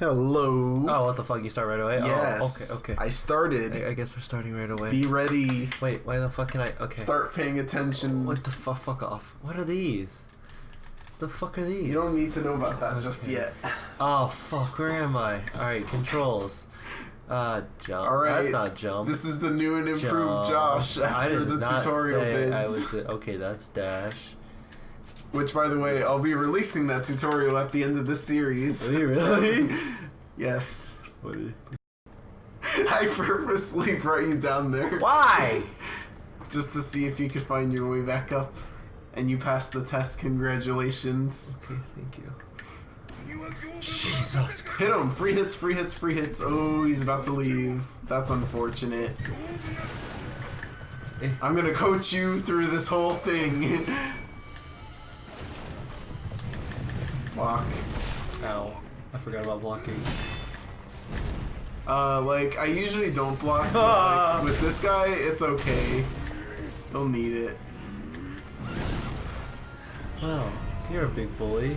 Hello. Oh, what the fuck? You start right away? Yes. Oh, okay. I started. I guess we're starting right away. Be ready. Wait, why the fuck can I? Okay. Start paying attention. What the fuck? Fuck off. What are these? The fuck are these? You don't need to know about that just yet. Oh fuck, where am I? Alright, controls. Jump. Alright. That's not jump. This is the new and improved Josh after the tutorial vids. Okay, that's dash. Which, by the way, I'll be releasing that tutorial at the end of this series. Are you really? Yes. Funny. I purposely brought you down there. Why? Just to see if you could find your way back up. And you passed the test. Congratulations. Okay, thank you. Jesus Christ. Hit him. Free hits, free hits, free hits. Oh, he's about to leave. That's unfortunate. I'm gonna coach you through this whole thing. Block. Ow. I forgot about blocking. Like, I usually don't block, but like, with this guy, it's okay. He'll need it. Wow, you're a big bully.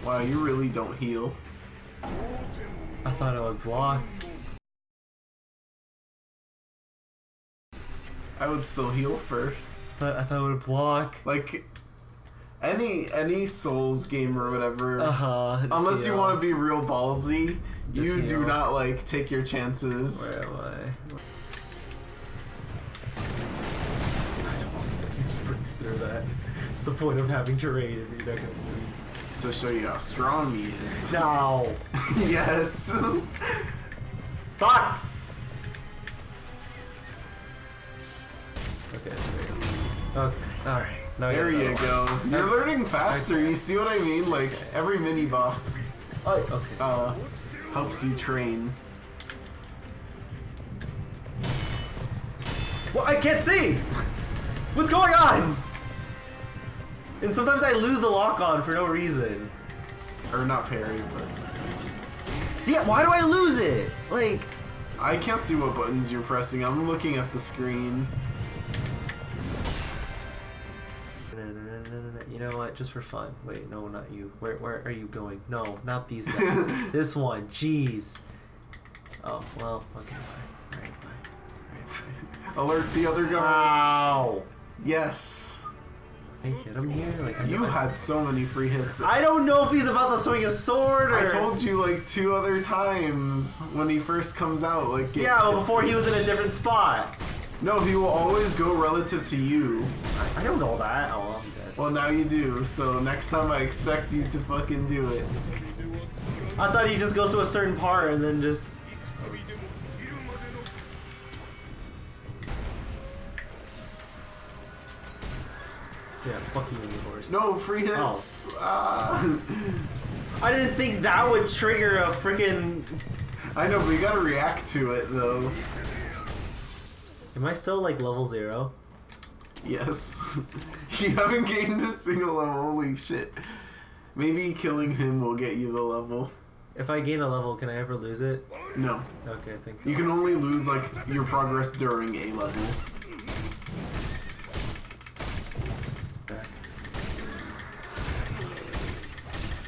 Wow, you really don't heal. I thought I would block. I would still heal first. I thought I would block. Like, any Souls game or whatever, unless you heal. want to be real ballsy, Just you do heal. not, like, take your chances. Where am I? He just breaks through that. It's the point of having terrain if you're not gonna move. To show you how strong he is. No! Yes! Fuck! Okay, there we go. Okay, alright. There you go. You're learning faster, you see what I mean? Like, every mini-boss Okay. helps you train. Well, I can't see! What's going on? And sometimes I lose the lock on for no reason. Or not parry, but... See, why do I lose it? Like... I can't see what buttons you're pressing. I'm looking at the screen. You know what? Just for fun. Wait, no, not you. Where are you going? No, not these guys. This one. Jeez. Oh, well, okay, bye. Alright, bye. Alert the other guards. Ow! Yes. I hit him here? Like, You had so many free hits. I don't know if he's about to swing a sword or... I told you like 2 other times when he first comes out. Like Yeah, but before he was in a different spot. No, he will always go relative to you. I don't know that. Oh, well, I'm dead. Well, now you do. So next time I expect you to fucking do it. I thought he just goes to a certain part and then just... Yeah, fuck you, horse. No, free hits. I didn't think that would trigger a freaking... I know, but you gotta react to it, though. Am I still, like, level 0? Yes. You haven't gained a single level. Holy shit. Maybe killing him will get you the level. If I gain a level, can I ever lose it? No. Okay, I think... You can only lose, like, your progress during a level.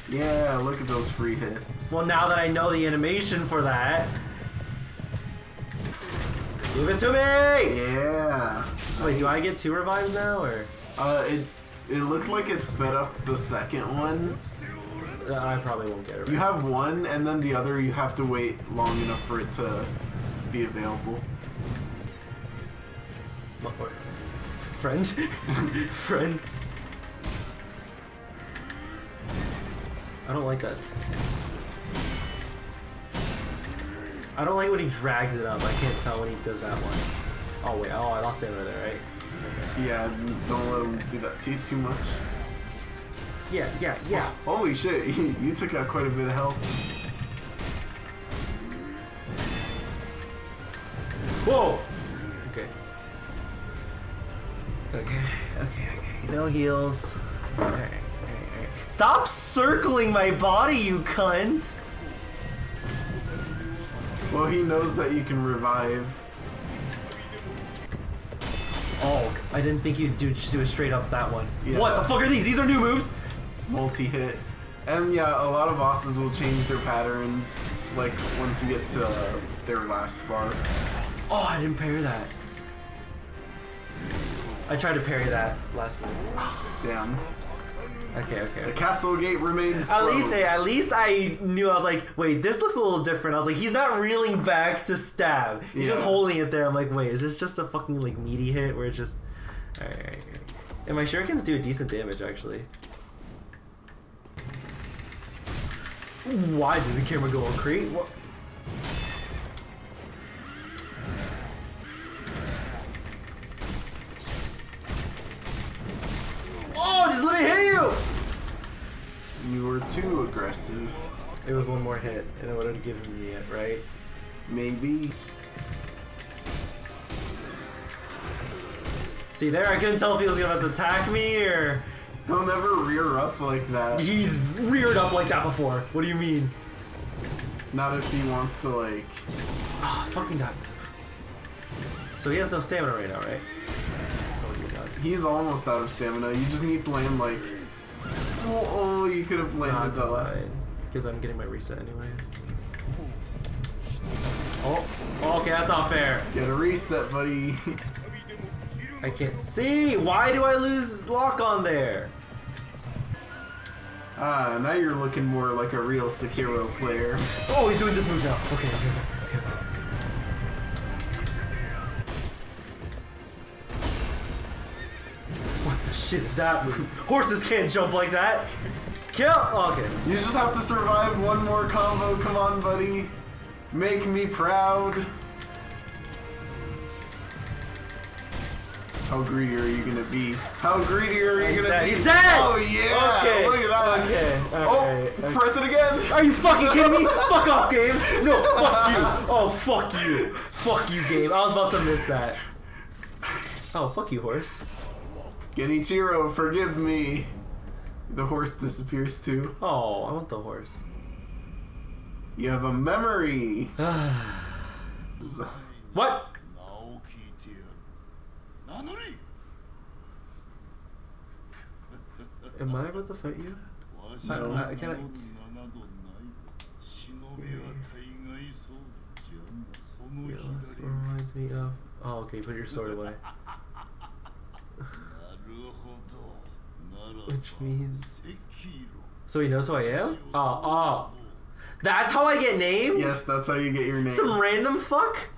Yeah, look at those free hits. Well, now that I know the animation for that... Give it to me! Yeah. Wait, do I get 2 revives now, or...? It looked like it sped up the second one. I probably won't get it. You have one, and then the other you have to wait long enough for it to be available. Friend? Friend? I don't like that. I don't like when he drags it up. I can't tell when he does that one. Oh wait, I lost stamina there, right? Okay. Yeah, don't let him do that to you too much. Yeah. Holy shit, you took out quite a bit of health. Whoa! Okay. No heals. Alright. Stop circling my body, you cunt! Well, he knows that you can revive. Oh, I didn't think you'd just do a straight up that one. Yeah. What the fuck are these? These are new moves! Multi-hit. And yeah, a lot of bosses will change their patterns, like once you get to their last bar. Oh, I didn't parry that. I tried to parry that last move. Damn. Okay. The castle gate remains At closed. least I knew. I was like, wait, this looks a little different. I was like, he's not reeling back to stab. He's just holding it there. I'm like, wait, is this just a fucking like meaty hit where it's just... Alright. And my shurikens do a decent damage, actually. Why did the camera go on crate? What? Oh, just let me hit you! You were too aggressive. It was one more hit, and it would have given me it, right? Maybe. See there, I couldn't tell if he was gonna have to attack me or... He'll never rear up like that. He's reared up like that before. What do you mean? Not if he wants to, like... Ah, fucking god. So he has no stamina right now, right? Oh dear god. He's almost out of stamina. You just need to land, like... Oh, you could have landed that last. Because I'm getting my reset anyways. Oh, okay, that's not fair. Get a reset, buddy. I can't see. Why do I lose lock on there? Ah, now you're looking more like a real Sekiro player. Oh, he's doing this move now. Okay. What the shit is that move? Horses can't jump like that. Kill. Oh, okay. You just have to survive one more combo. Come on, buddy. Make me proud. How greedy are you gonna be? How greedy are you gonna be? He's dead! Oh yeah! Okay. Look at that! Okay. Oh, press it again! Are you fucking kidding me? Fuck off, game! No, fuck you! Oh, fuck you! Fuck you, game! I was about to miss that. Oh, fuck you, horse. Genichiro, forgive me. The horse disappears too. Oh, I want the horse. You have a memory. What? Am I about to fight you? Can I? Reminds me of. Oh, okay. Put your sword away. Which means. So he knows who I am? Oh. That's how I get named? Yes, that's how you get your name. Some random fuck?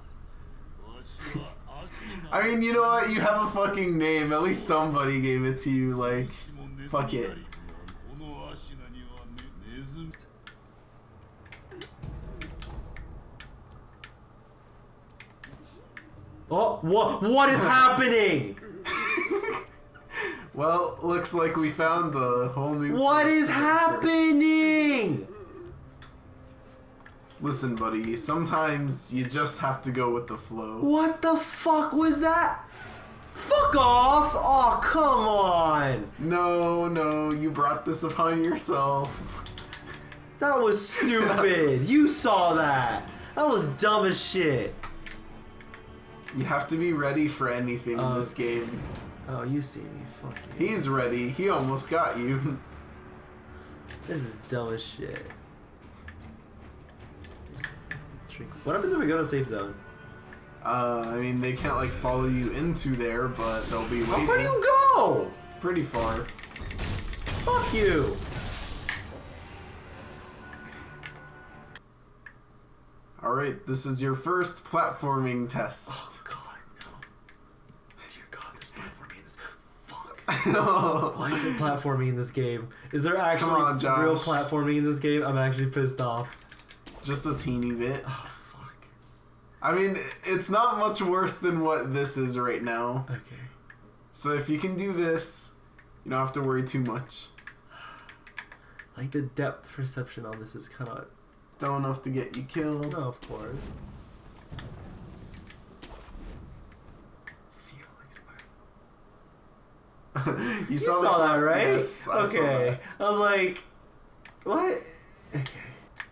I mean, you know what? You have a fucking name. At least somebody gave it to you. Like, fuck it. Oh, what is happening? Well, looks like we found the whole new... What is happening? Listen, buddy, sometimes you just have to go with the flow. What the fuck was that? Fuck off! Oh, come on! No, you brought this upon yourself. That was stupid. You saw that. That was dumb as shit. You have to be ready for anything in this game. Oh, you see me. Fuck you. He's ready. He almost got you. This is dumb as shit. What happens if we go to safe zone? I mean, they can't, like, follow you into there, but they'll be waiting. How far do you go? Pretty far. Fuck you. Alright, this is your first platforming test. Oh, God, no. Dear God, there's platforming in this. Fuck. Why is there platforming in this game? Is there actually real platforming in this game? I'm actually pissed off. Just a teeny bit. Oh, fuck. I mean, it's not much worse than what this is right now. Okay. So if you can do this, you don't have to worry too much. Like, the depth perception on this is kind of... Still enough to get you killed. No, of course. You saw that, right? Yes, I saw that. I was like, what? Okay.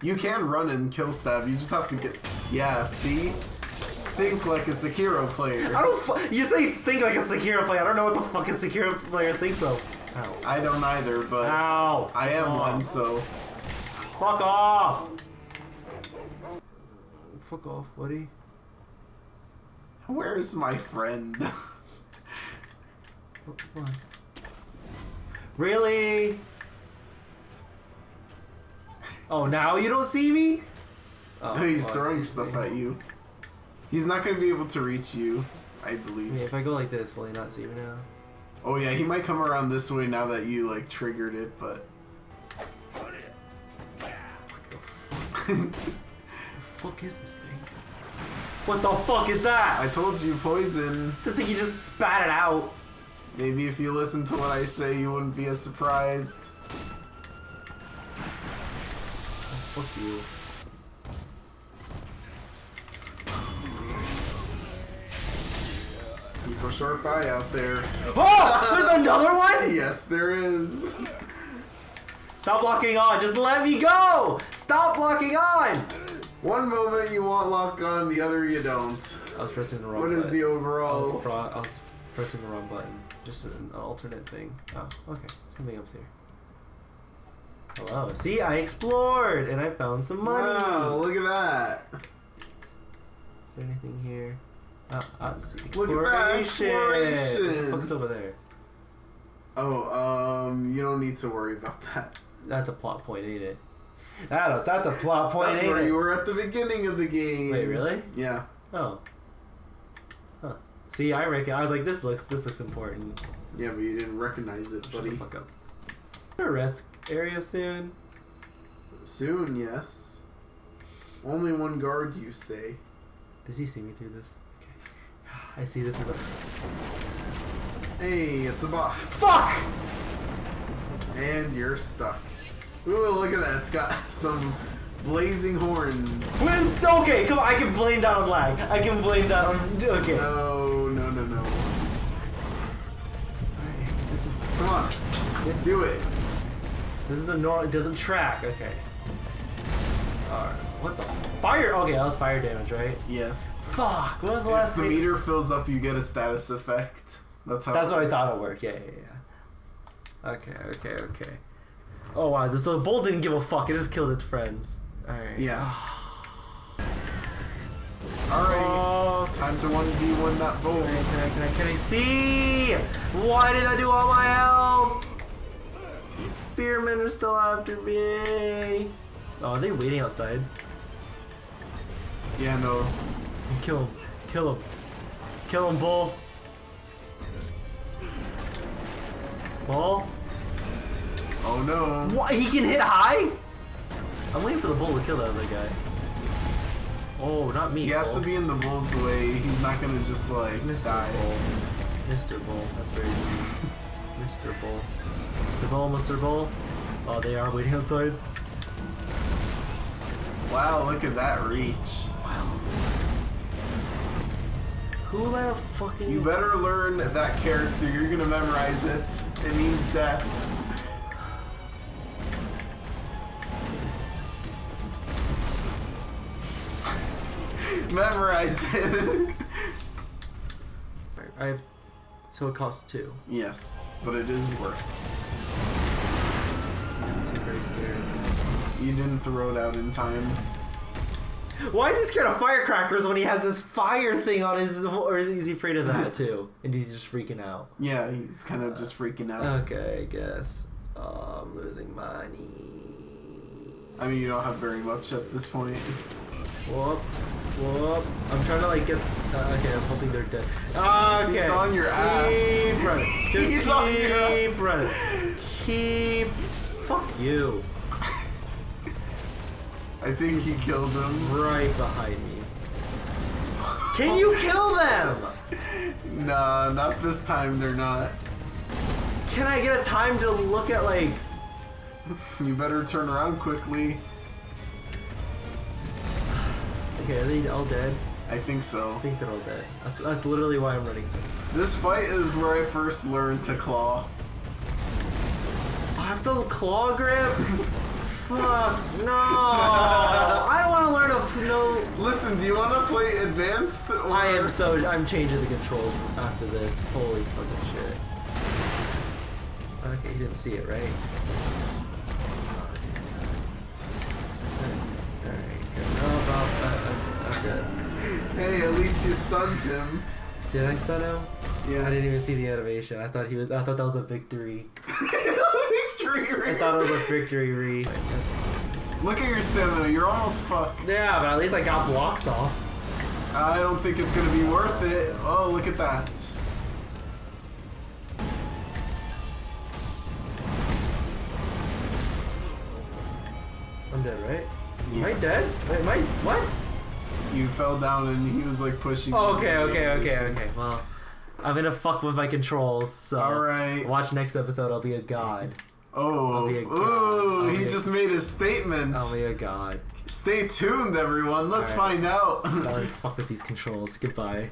You can run and kill stab. You just have to get... Yeah, see? Think like a Sekiro player. I don't... You say think like a Sekiro player. I don't know what the fuck a Sekiro player thinks of. Ow. I don't either, but Ow. I am Oh. one, so. Fuck off! Fuck off, buddy. Where's my friend? What? Really? Oh, now you don't see me? Oh, He's well, throwing I see stuff me. at you. He's not gonna be able to reach you, I believe. Yeah, if I go like this, will he not see me now? Oh yeah, he might come around this way now that you like triggered it, but. What the fuck is this thing? What the fuck is that? I told you poison. The thing you just spat it out. Maybe if you listen to what I say, you wouldn't be as surprised. Oh, fuck you. Keep a sharp eye out there. Oh! There's another one? Yes, there is. Stop locking on. Just let me go. Stop locking on. One moment you want lock on, the other you don't. I was pressing the wrong What button. is the I overall? was pressing the wrong button. Just an alternate thing. Oh, okay. Something else here. Hello. See, I explored and I found some money. Wow, look at that. Is there anything here? Let's see. Look at that exploration. What the fuck's over there? Oh, you don't need to worry about that. That's a plot point, ain't it? That's a plot point, That's ain't where it? you were at the beginning of the game. Wait, really? Yeah. Oh. Huh. See, I reckon I was like, this looks important. Yeah, but you didn't recognize it, Shut buddy. the fuck up. A rest area soon. Soon, yes. Only one guard, you say. Does he see me through this? Okay. I see this as a... Hey, it's a boss. Fuck! And you're stuck. Ooh, look at that. It's got some blazing horns. Okay, come on. I can blame that on lag. I can blame that on... Okay. No, no, no, no. Alright, this is... Come on. This, Do it. this is a normal... It doesn't track. Okay. Alright. What the... Fire... Okay, that was fire damage, right? Yes. Fuck. When was the If last the hit? meter fills up, you get a status effect. That's how. That's what I thought it worked. Yeah. Okay. Oh wow, so the bull didn't give a fuck. It just killed its friends. All right. Yeah. Alright. Oh. Time to 1v1 that bull. Can I see? Why did I do all my health? Spearmen are still after me. Oh, are they waiting outside? Yeah, no. Kill him. Kill him. Kill him, bull. Bull? Oh no. What? He can hit high? I'm waiting for the bull to kill that other guy. Oh, not me. He has bull. to be in the bull's way. He's not gonna just like Mr. die. Bull. Mr. Bull. That's very easy. Mr. Bull. Mr. Bull, Mr. Bull. Oh, they are waiting outside. Wow, look at that reach. Wow. Who let a fucking... You better learn that character. You're gonna memorize it. It means death. Memorize it. I have... So it costs 2. Yes, but it is worth. I'm very scared. You didn't throw it out in time. Why is he scared of firecrackers when he has this fire thing on his... Or is he afraid of that too? And he's just freaking out. Yeah, he's kind of just freaking out. Okay, I guess. Oh, I'm losing money. I mean, you don't have very much at this point. Whoop. Whoop. I'm trying to like get... okay, I'm hoping they're dead. Okay. He's on your ass. Keep running. Just He's on your ass. keep running. Keep... Fuck you. I think he killed him. Right behind me. Can you kill them? Nah, not this time. They're not. Can I get a time to look at like... You better turn around quickly. Okay, are they all dead? I think so. I think they're all dead. That's literally why I'm running so. This fight is where I first learned to claw. I have to claw grip? Fuck, no. I don't want to learn no. Listen, do you want to play advanced? Or... I'm changing the controls after this. Holy fucking shit. Okay, he didn't see it, right? Alright, good. No, I'm dead. Hey, at least you stunned him. Did I stun him? Yeah. I didn't even see the animation. I thought that was a victory. Victory. I thought it was a victory re. Look at your stamina. You're almost fucked. Yeah, but at least I got blocks off. I don't think it's gonna be worth it. Oh, look at that. I'm dead, right? Yes. Am I dead? Wait, am I? What? You fell down and he was like pushing. Oh, okay. you. Well, I'm gonna fuck with my controls, so. Alright. Watch next episode, I'll be a god. Oh. I'll be a god. Ooh, he be a- just made his statement. I'll be a god. Stay tuned, everyone. Let's Alright. find out. I'll fuck with these controls. Goodbye.